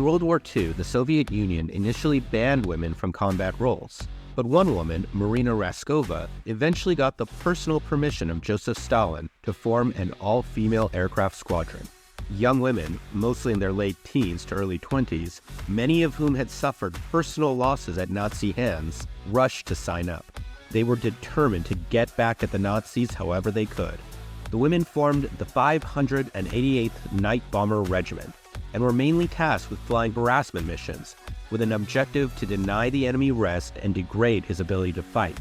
In World War II, the Soviet Union initially banned women from combat roles, but one woman, Marina Raskova, eventually got the personal permission of Joseph Stalin to form an all-female aircraft squadron. Young women, mostly in their late teens to early 20s, many of whom had suffered personal losses at Nazi hands, rushed to sign up. They were determined to get back at the Nazis however they could. The women formed the 588th Night Bomber Regiment, and were mainly tasked with flying harassment missions, with an objective to deny the enemy rest and degrade his ability to fight.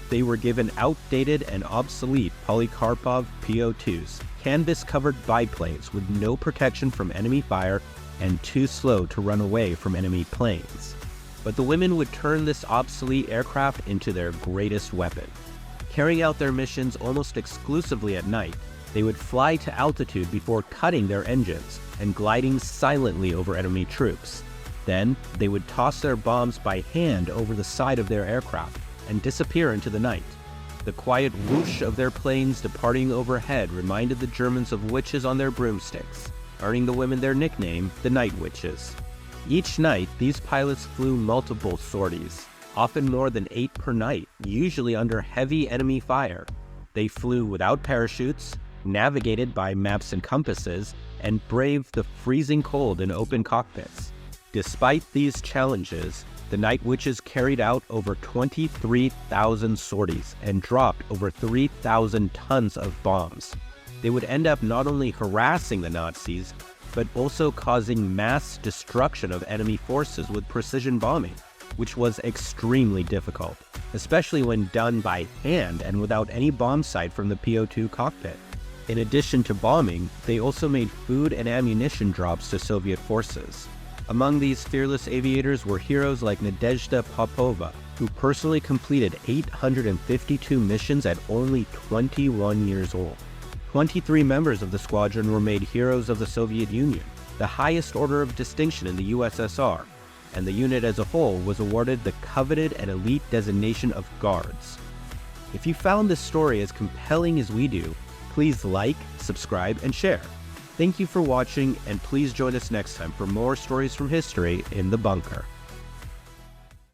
They were given outdated and obsolete Polikarpov PO-2s, canvas-covered biplanes with no protection from enemy fire and too slow to run away from enemy planes. But the women would turn this obsolete aircraft into their greatest weapon. Carrying out their missions almost exclusively at night, they would fly to altitude before cutting their engines and gliding silently over enemy troops. Then, they would toss their bombs by hand over the side of their aircraft and disappear into the night. The quiet whoosh of their planes departing overhead reminded the Germans of witches on their broomsticks, earning the women their nickname, the Night Witches. Each night, these pilots flew multiple sorties, often more than 8 per night, usually under heavy enemy fire. They flew without parachutes, navigated by maps and compasses, and braved the freezing cold in open cockpits. Despite these challenges, the Night Witches carried out over 23,000 sorties and dropped over 3,000 tons of bombs. They would end up not only harassing the Nazis, but also causing mass destruction of enemy forces with precision bombing, which was extremely difficult, especially when done by hand and without any bomb sight from the PO-2 cockpit. In addition to bombing, they also made food and ammunition drops to Soviet forces. Among these fearless aviators were heroes like Nadezhda Popova, who personally completed 852 missions at only 21 years old. 23 members of the squadron were made heroes of the Soviet Union, the highest order of distinction in the USSR, and the unit as a whole was awarded the coveted and elite designation of Guards. If you found this story as compelling as we do, please like, subscribe, and share. Thank you for watching, and please join us next time for more stories from history in the bunker.